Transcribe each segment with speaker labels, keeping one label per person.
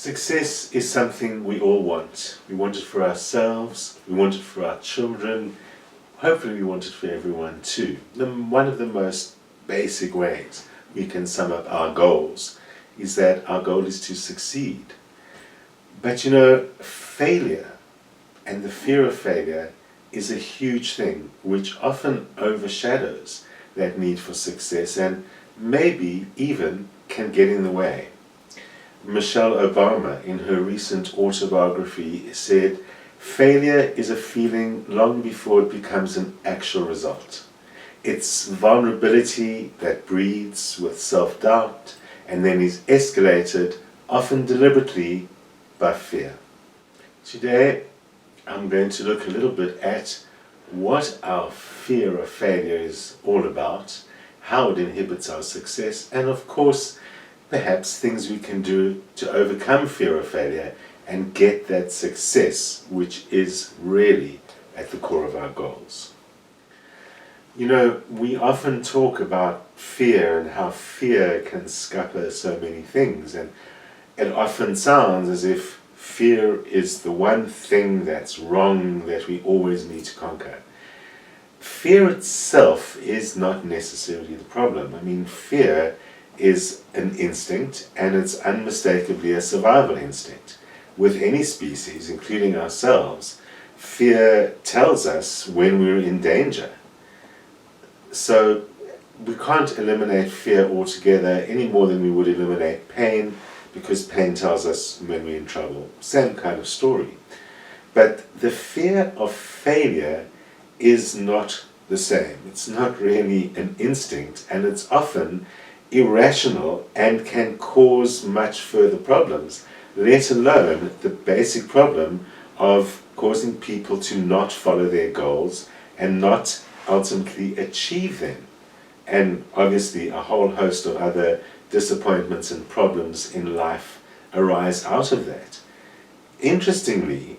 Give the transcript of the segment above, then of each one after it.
Speaker 1: Success is something we all want. We want it for ourselves, we want it for our children, hopefully we want it for everyone too. One of the most basic ways we can sum up our goals is that our goal is to succeed. But failure and the fear of failure is a huge thing which often overshadows that need for success and maybe even can get in the way. Michelle Obama, in her recent autobiography, said, "Failure is a feeling long before it becomes an actual result. It's vulnerability that breeds with self-doubt and then is escalated, often deliberately, by fear." Today, I'm going to look a little bit at what our fear of failure is all about, how it inhibits our success, and of course, perhaps things we can do to overcome fear of failure and get that success which is really at the core of our goals. We often talk about fear and how fear can scupper so many things, and it often sounds as if fear is the one thing that's wrong that we always need to conquer. Fear itself is not necessarily the problem. Fear is an instinct, and it's unmistakably a survival instinct. With any species, including ourselves, fear tells us when we're in danger. So we can't eliminate fear altogether any more than we would eliminate pain, because pain tells us when we're in trouble. Same kind of story. But the fear of failure is not the same. It's not really an instinct, and it's often irrational and can cause much further problems, let alone the basic problem of causing people to not follow their goals and not ultimately achieve them. And obviously a whole host of other disappointments and problems in life arise out of that. Interestingly,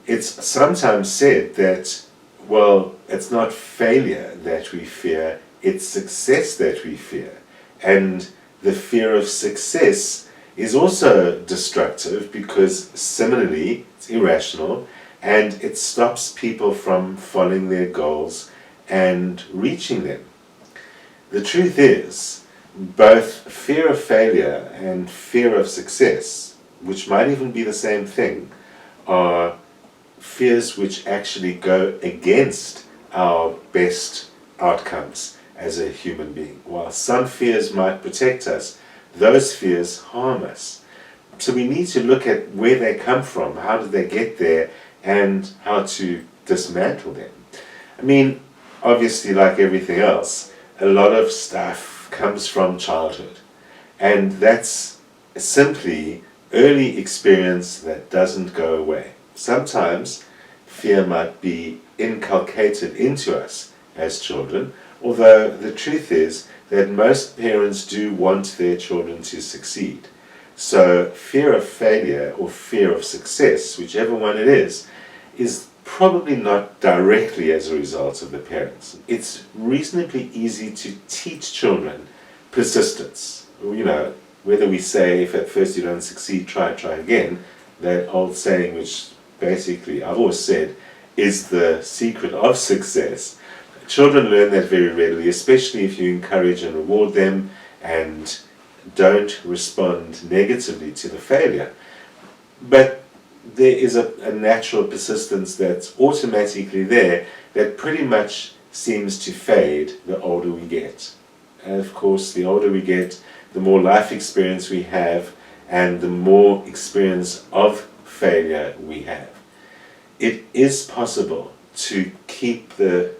Speaker 1: it's sometimes said that, well, it's not failure that we fear, it's success that we fear. And the fear of success is also destructive because similarly it's irrational and it stops people from following their goals and reaching them. The truth is, both fear of failure and fear of success, which might even be the same thing, are fears which actually go against our best outcomes as a human being. While some fears might protect us, those fears harm us. So we need to look at where they come from, how did they get there, and how to dismantle them. Obviously, like everything else, a lot of stuff comes from childhood, and that's simply early experience that doesn't go away. Sometimes fear might be inculcated into us as children, although the truth is that most parents do want their children to succeed. So fear of failure or fear of success, whichever one it is probably not directly as a result of the parents. It's reasonably easy to teach children persistence. Whether we say, if at first you don't succeed, try again, that old saying which basically I've always said is the secret of success. Children learn that very readily, especially if you encourage and reward them and don't respond negatively to the failure. But there is a natural persistence that's automatically there that pretty much seems to fade the older we get. And of course, the older we get, the more life experience we have and the more experience of failure we have. It is possible to keep the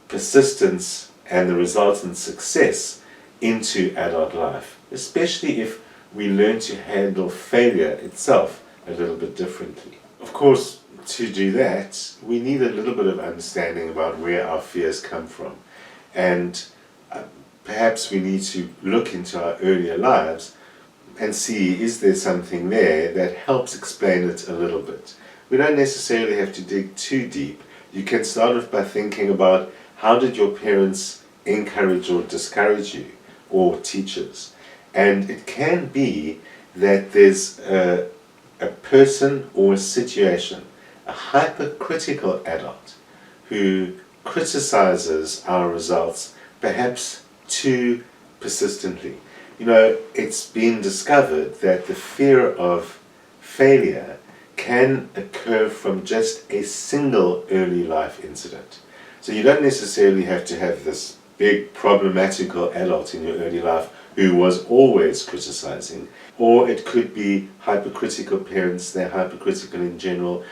Speaker 1: persistence and the resultant success into adult life, especially if we learn to handle failure itself a little bit differently. Of course, to do that, we need a little bit of understanding about where our fears come from, and perhaps we need to look into our earlier lives and see, is there something there that helps explain it a little bit. We don't necessarily have to dig too deep. You can start off by thinking about, how did your parents encourage or discourage you, or teachers? And it can be that there's a person or a situation, a hypercritical adult who criticizes our results perhaps too persistently. You know, it's been discovered that the fear of failure can occur from just a single early life incident. So you don't necessarily have to have this big problematical adult in your early life who was always criticizing, or it could be hypercritical parents, they're hypercritical in general.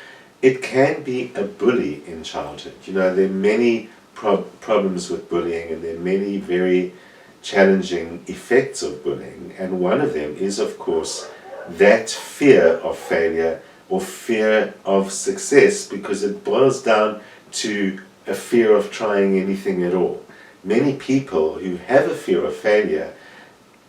Speaker 1: It can be a bully in childhood. You know, there are many problems with bullying, and there are many very challenging effects of bullying, and one of them is, of course, that fear of failure or fear of success, because it boils down to a fear of trying anything at all. Many people who have a fear of failure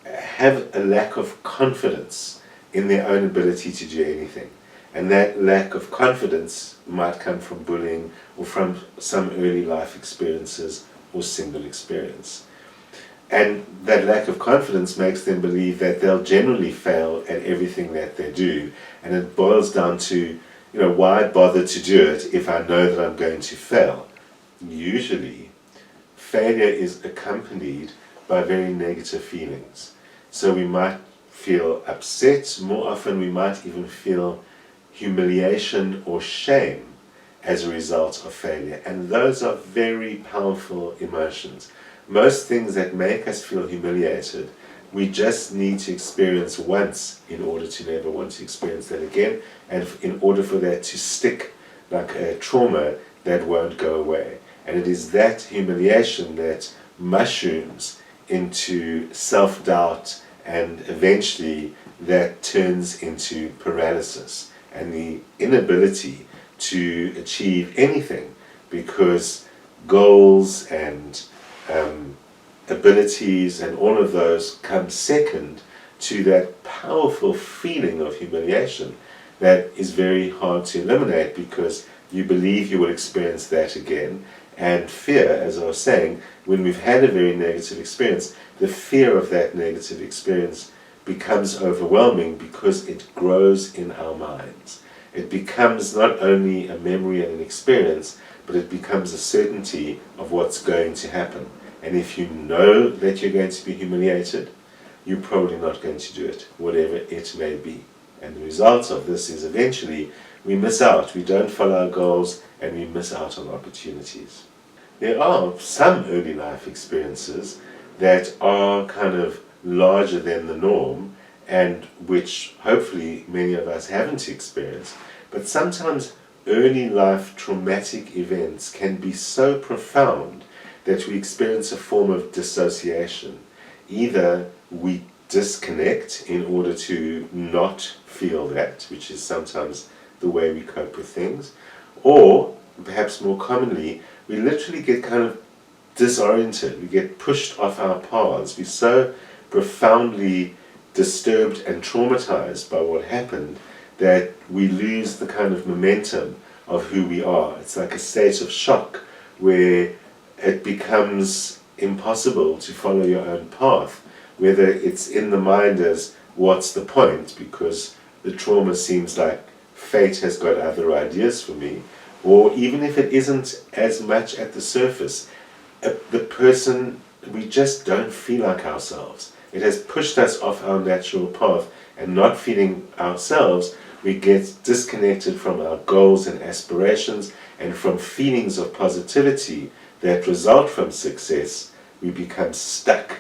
Speaker 1: have a lack of confidence in their own ability to do anything. And that lack of confidence might come from bullying or from some early life experiences or single experience. And that lack of confidence makes them believe that they'll generally fail at everything that they do. And it boils down to, you know, why bother to do it if I know that I'm going to fail? Usually, failure is accompanied by very negative feelings. So we might feel upset. More often we might even feel humiliation or shame as a result of failure. And those are very powerful emotions. Most things that make us feel humiliated, we just need to experience once in order to never want to experience that again, and in order for that to stick like a trauma that won't go away. And it is that humiliation that mushrooms into self-doubt, and eventually that turns into paralysis and the inability to achieve anything, because goals and abilities and all of those come second to that powerful feeling of humiliation that is very hard to eliminate, because you believe you will experience that again. And fear, as I was saying, when we've had a very negative experience, the fear of that negative experience becomes overwhelming because it grows in our minds. It becomes not only a memory and an experience, but it becomes a certainty of what's going to happen. And if you know that you're going to be humiliated, you're probably not going to do it, whatever it may be. And the result of this is eventually we miss out, we don't follow our goals, and we miss out on opportunities. There are some early life experiences that are kind of larger than the norm, and which hopefully many of us haven't experienced. But sometimes early life traumatic events can be so profound that we experience a form of dissociation. Either we disconnect in order to not feel that, which is sometimes the way we cope with things, or perhaps more commonly, we literally get kind of disoriented, we get pushed off our paths, we're so profoundly disturbed and traumatized by what happened that we lose the kind of momentum of who we are. It's like a state of shock where it becomes impossible to follow your own path, whether it's in the mind as what's the point, because the trauma seems like fate has got other ideas for me, or even if it isn't as much at the surface, the person, we just don't feel like ourselves. It has pushed us off our natural path, and not feeling ourselves, we get disconnected from our goals and aspirations, and from feelings of positivity that result from success. We become stuck,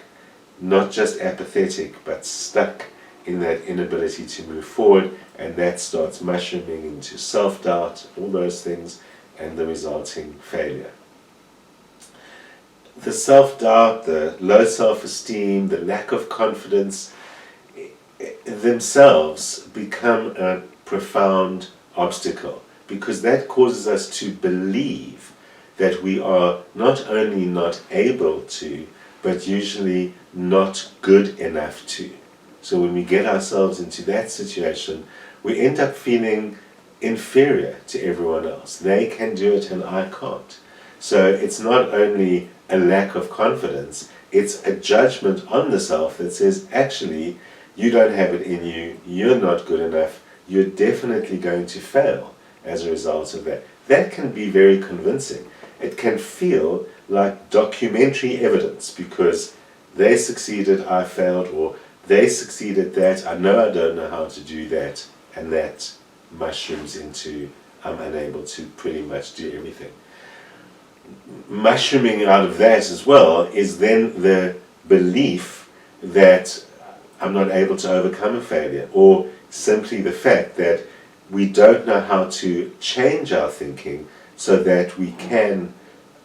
Speaker 1: not just apathetic, but stuck in that inability to move forward, and that starts mushrooming into self-doubt, all those things, and the resulting failure. The self-doubt, the low self-esteem, the lack of confidence themselves become a profound obstacle, because that causes us to believe that we are not only not able to, but usually not good enough to. So when we get ourselves into that situation, we end up feeling inferior to everyone else. They can do it and I can't. So it's not only a lack of confidence, it's a judgment on the self that says, actually, you don't have it in you, you're not good enough, you're definitely going to fail as a result of that. That can be very convincing. It can feel like documentary evidence because they succeeded, I failed, or they succeeded that, I know I don't know how to do that, and that mushrooms into I'm unable to pretty much do everything. Mushrooming out of that as well is then the belief that I'm not able to overcome a failure, or simply the fact that we don't know how to change our thinking so that we can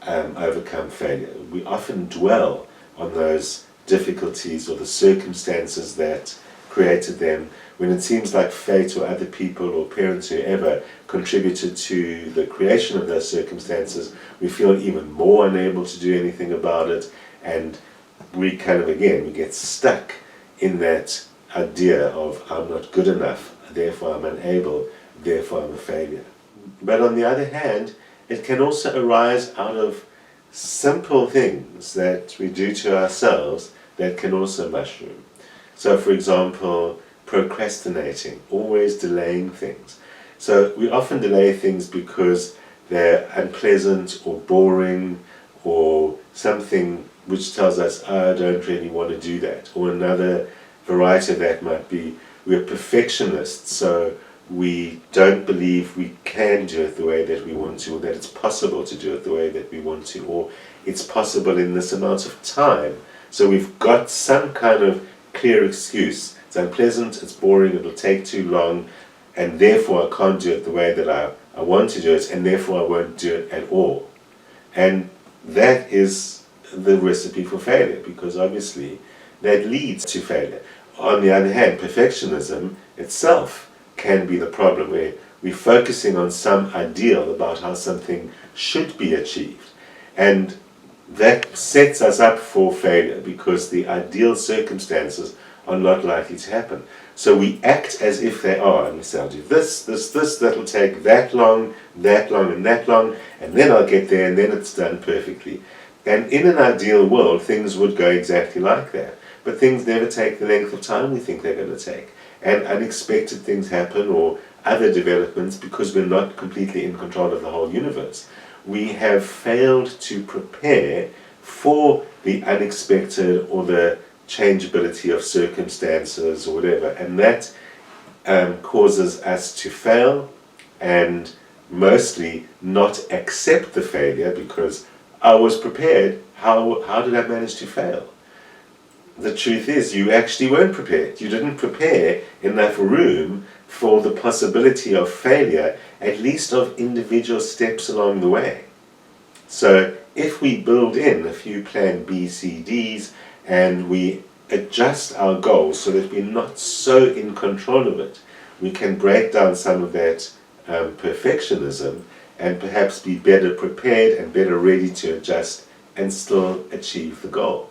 Speaker 1: overcome failure. We often dwell on those difficulties or the circumstances that created them when it seems like fate or other people or parents or whoever contributed to the creation of those circumstances. We feel even more unable to do anything about it, and we kind of, again, we get stuck in that idea of I'm not good enough, therefore I'm unable, therefore I'm a failure. But on the other hand, it can also arise out of simple things that we do to ourselves that can also mushroom. So for example, procrastinating, always delaying things. So we often delay things because they're unpleasant or boring or something which tells us, oh, I don't really want to do that. Or another variety of that might be we're perfectionists, so we don't believe we can do it the way that we want to, or that it's possible to do it the way that we want to, or it's possible in this amount of time. So we've got some kind of clear excuse. It's unpleasant, it's boring, it'll take too long, and therefore I can't do it the way that I want to do it, and therefore I won't do it at all. And that is the recipe for failure, because obviously that leads to failure. On the other hand, perfectionism itself can be the problem, where we're focusing on some ideal about how something should be achieved. And that sets us up for failure because the ideal circumstances are not likely to happen. So we act as if they are, and we say, I'll do this, that'll take that long, and that long, and then I'll get there, and then it's done perfectly. And in an ideal world, things would go exactly like that. But things never take the length of time we think they're going to take. And unexpected things happen, or other developments, because we're not completely in control of the whole universe. We have failed to prepare for the unexpected or the changeability of circumstances or whatever, and that causes us to fail and mostly not accept the failure because I was prepared. How did I manage to fail? The truth is you actually weren't prepared. You didn't prepare enough room for the possibility of failure, at least of individual steps along the way. So if we build in a few plan B, C, Ds, and we adjust our goals so that we're not so in control of it, we can break down some of that perfectionism and perhaps be better prepared and better ready to adjust and still achieve the goal.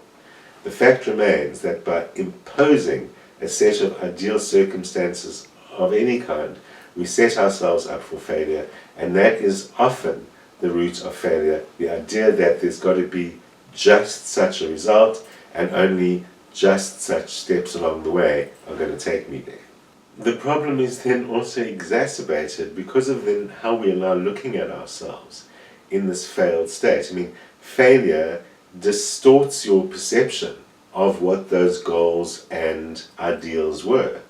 Speaker 1: The fact remains that by imposing a set of ideal circumstances of any kind, we set ourselves up for failure, and that is often the root of failure, the idea that there's got to be just such a result and only just such steps along the way are going to take me there. The problem is then also exacerbated because of then how we are now looking at ourselves in this failed state. I mean, failure distorts your perception of what those goals and ideals were.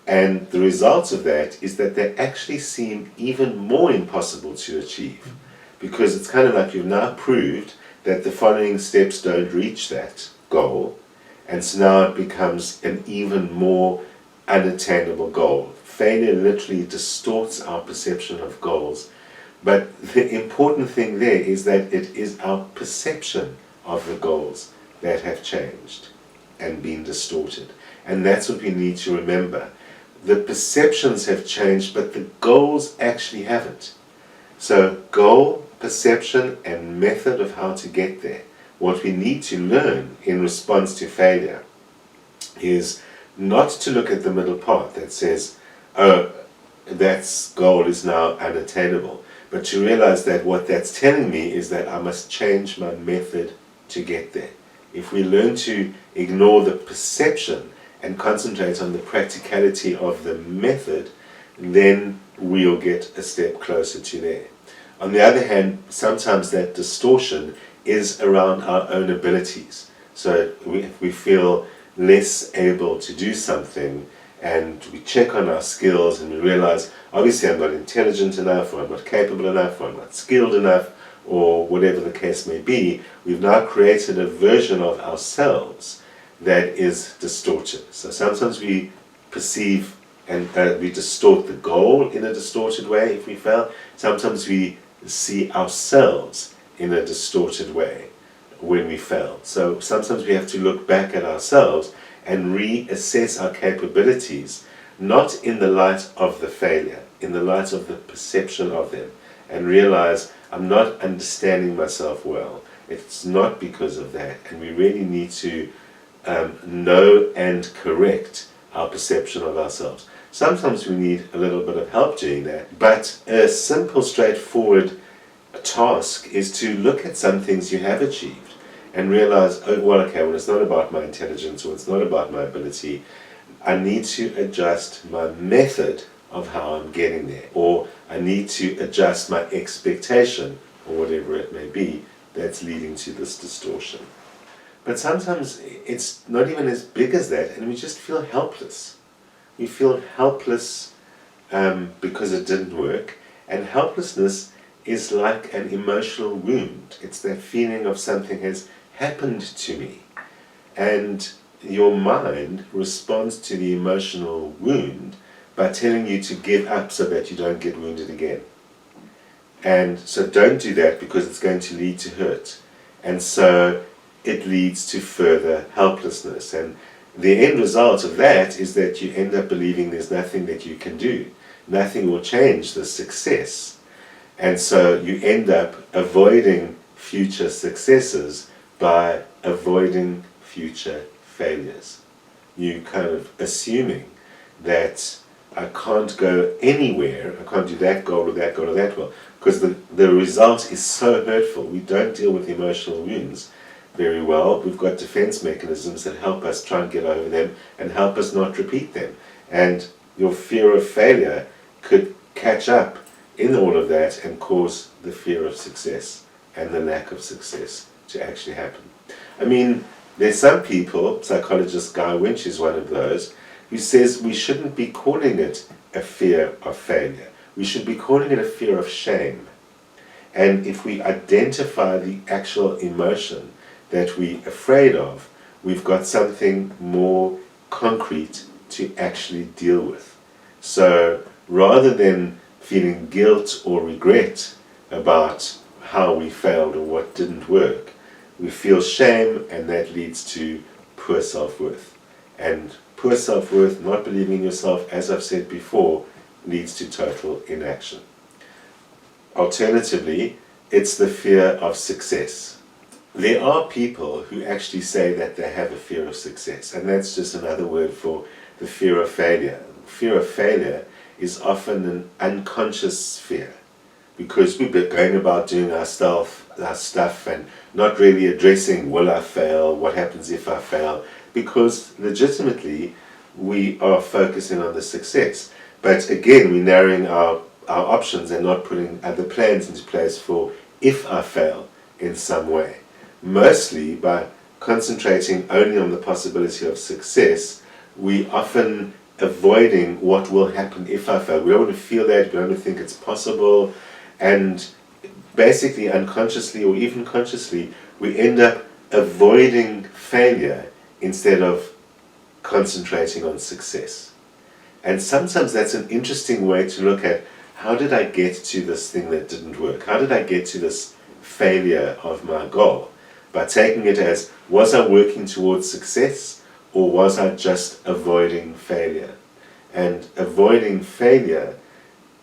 Speaker 1: And the result of that is that they actually seem even more impossible to achieve, because it's kind of like you've now proved that the following steps don't reach that goal, and so now it becomes an even more unattainable goal. Failure literally distorts our perception of goals, but the important thing there is that it is our perception of the goals that have changed and been distorted, and that's what we need to remember. The perceptions have changed, but the goals actually haven't. So goal, perception, and method of how to get there. What we need to learn in response to failure is not to look at the middle part that says, oh, that goal is now unattainable, but to realize that what that's telling me is that I must change my method to get there. If we learn to ignore the perception and concentrate on the practicality of the method, then we'll get a step closer to there. On the other hand, sometimes that distortion is around our own abilities. So if we feel less able to do something, and we check on our skills and we realize, obviously I'm not intelligent enough, or I'm not capable enough, or I'm not skilled enough, or whatever the case may be, we've now created a version of ourselves that is distorted. So sometimes we perceive and we distort the goal in a distorted way if we fail. Sometimes we see ourselves in a distorted way when we fail. So sometimes we have to look back at ourselves and reassess our capabilities, not in the light of the failure, in the light of the perception of them, and realize I'm not understanding myself well. It's not because of that, and we really need to know and correct our perception of ourselves. Sometimes we need a little bit of help doing that, but a simple, straightforward task is to look at some things you have achieved and realize, oh, well, it's not about my intelligence, or it's not about my ability. I need to adjust my method of how I'm getting there, or I need to adjust my expectation, or whatever it may be, that's leading to this distortion. But sometimes it's not even as big as that, and we just feel helpless. We feel helpless because it didn't work, and helplessness is like an emotional wound. It's that feeling of something has happened to me, and your mind responds to the emotional wound by telling you to give up so that you don't get wounded again. And so don't do that, because it's going to lead to hurt, and so it leads to further helplessness. And the end result of that is that you end up believing there's nothing that you can do. Nothing will change the success. And so you end up avoiding future successes by avoiding future failures. You kind of assuming that I can't go anywhere, I can't do that goal or that goal or that goal, because the result is so hurtful. We don't deal with emotional wounds very well. We've got defense mechanisms that help us try and get over them and help us not repeat them. And your fear of failure could catch up in all of that and cause the fear of success and the lack of success to actually happen. I mean, there's some people, psychologist Guy Winch is one of those, who says we shouldn't be calling it a fear of failure. We should be calling it a fear of shame. And if we identify the actual emotion that we're afraid of, we've got something more concrete to actually deal with. So rather than feeling guilt or regret about how we failed or what didn't work, we feel shame, and that leads to poor self-worth. And poor self-worth, not believing in yourself, as I've said before, leads to total inaction. Alternatively, it's the fear of success. There are people who actually say that they have a fear of success, and that's just another word for the fear of failure. Fear of failure is often an unconscious fear, because we're going about doing our stuff and not really addressing, will I fail, what happens if I fail, because legitimately we are focusing on the success. But again, we're narrowing our options and not putting other plans into place for if I fail in some way. Mostly by concentrating only on the possibility of success, we often avoiding what will happen if I fail. We don't want to feel that, we don't want to think it's possible, and basically unconsciously or even consciously we end up avoiding failure instead of concentrating on success. And sometimes that's an interesting way to look at, how did I get to this thing that didn't work? How did I get to this failure of my goal? By taking it as, was I working towards success, or was I just avoiding failure? And avoiding failure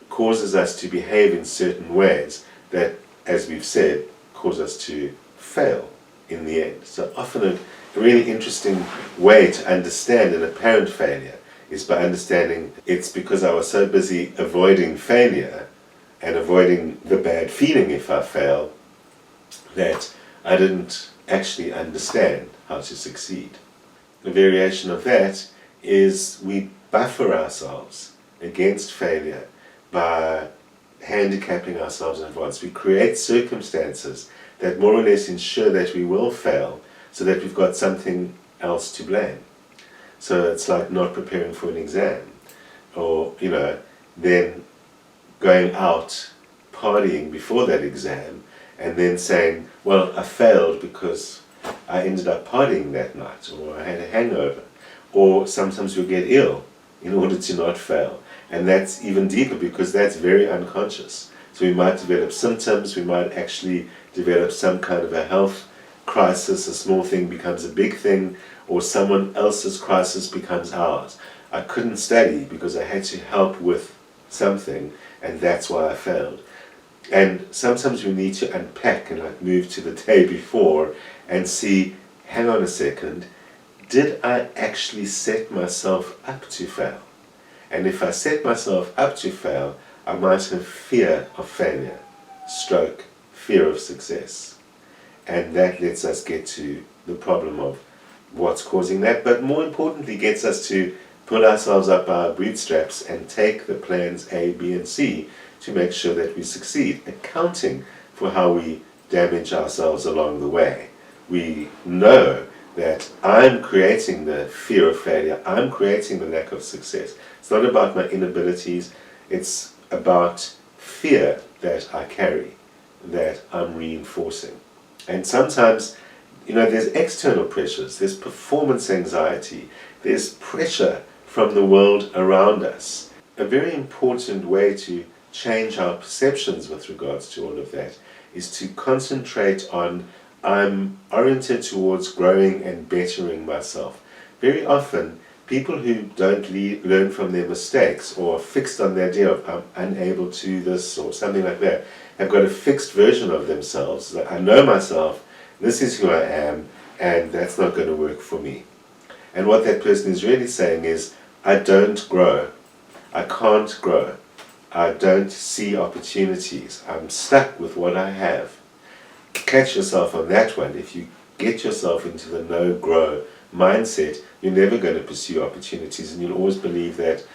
Speaker 1: causes us to behave in certain ways that, as we've said, cause us to fail in the end. So often a really interesting way to understand an apparent failure is by understanding it's because I was so busy avoiding failure and avoiding the bad feeling if I fail that I didn't actually understand how to succeed. A variation of that is we buffer ourselves against failure by handicapping ourselves in advance. We create circumstances that more or less ensure that we will fail so that we've got something else to blame. So it's like not preparing for an exam, or, then going out partying before that exam and then saying, well, I failed because I ended up partying that night, or I had a hangover. Or sometimes we get ill in order to not fail. And that's even deeper because that's very unconscious. So we might develop symptoms, we might actually develop some kind of a health crisis, a small thing becomes a big thing, or someone else's crisis becomes ours. I couldn't study because I had to help with something, and that's why I failed. And sometimes we need to unpack and move to the day before and see, hang on a second, did I actually set myself up to fail? And if I set myself up to fail, I might have fear of failure, stroke, fear of success. And that lets us get to the problem of what's causing that, but more importantly gets us to pull ourselves up by our bootstraps and take the plans A, B, and C to make sure that we succeed, accounting for how we damage ourselves along the way. We know that I'm creating the fear of failure, I'm creating the lack of success. It's not about my inabilities, it's about fear that I carry, that I'm reinforcing. And sometimes, there's external pressures, there's performance anxiety, there's pressure from the world around us. A very important way to change our perceptions with regards to all of that is to concentrate on, I'm oriented towards growing and bettering myself. Very often, people who don't learn from their mistakes or are fixed on the idea of I'm unable to do this or something like that, have got a fixed version of themselves, that I know myself, this is who I am, and that's not going to work for me. And what that person is really saying is, I don't grow, I can't grow, I don't see opportunities, I'm stuck with what I have. Catch yourself on that one. If you get yourself into the no-grow mindset, you're never going to pursue opportunities, and you'll always believe that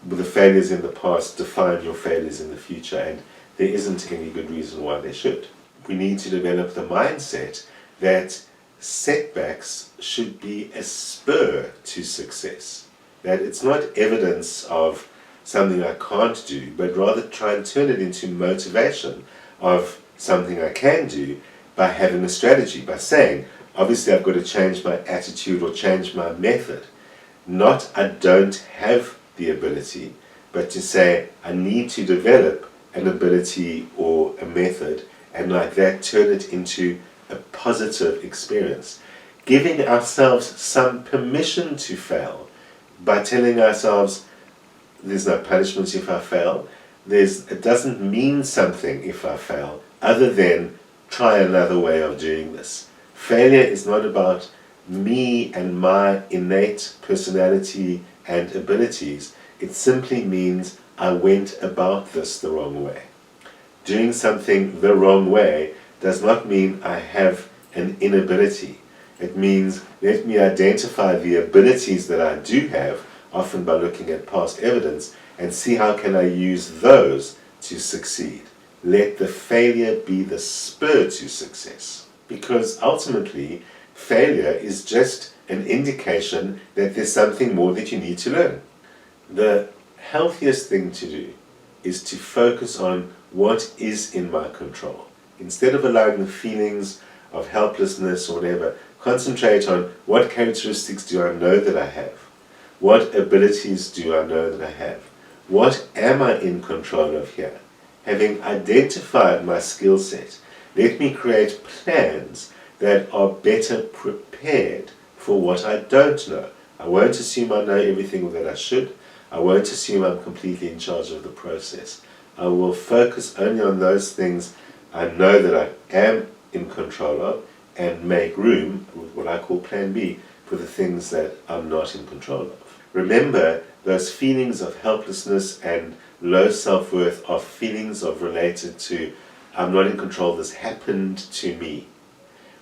Speaker 1: the failures in the past define your failures in the future, and there isn't any good reason why they should. We need to develop the mindset that setbacks should be a spur to success, that it's not evidence of something I can't do, but rather try and turn it into motivation of something I can do by having a strategy, by saying, obviously I've got to change my attitude or change my method. Not I don't have the ability, but to say I need to develop an ability or a method, and like that turn it into a positive experience. Giving ourselves some permission to fail by telling ourselves there's no punishment if I fail, it doesn't mean something if I fail, other than try another way of doing this. Failure is not about me and my innate personality and abilities. It simply means I went about this the wrong way. Doing something the wrong way does not mean I have an inability. It means let me identify the abilities that I do have, often by looking at past evidence, and see how can I use those to succeed. Let the failure be the spur to success. Because ultimately, failure is just an indication that there's something more that you need to learn. The healthiest thing to do is to focus on what is in my control. Instead of allowing the feelings of helplessness or whatever, concentrate on what characteristics do I know that I have? What abilities do I know that I have? What am I in control of here? Having identified my skill set, let me create plans that are better prepared for what I don't know. I won't assume I know everything that I should. I won't assume I'm completely in charge of the process. I will focus only on those things I know that I am in control of, and make room, with what I call Plan B, for the things that I'm not in control of. Remember, those feelings of helplessness and low self-worth are feelings related to I'm not in control, this happened to me.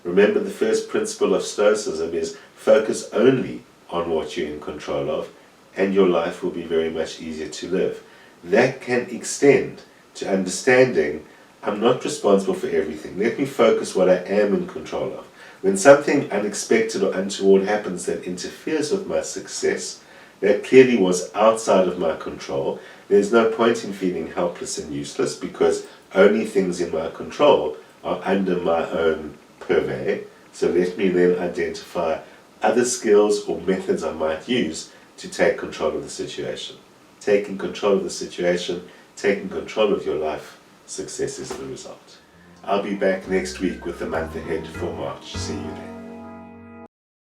Speaker 1: Remember, the first principle of Stoicism is focus only on what you're in control of and your life will be very much easier to live. That can extend to understanding I'm not responsible for everything. Let me focus what I am in control of. When something unexpected or untoward happens that interferes with my success, that clearly was outside of my control, there's no point in feeling helpless and useless, because only things in my control are under my own purvey. So let me then identify other skills or methods I might use to take control of the situation. Taking control of the situation, taking control of your life, success is the result. I'll be back next week with the month ahead for March. See you then.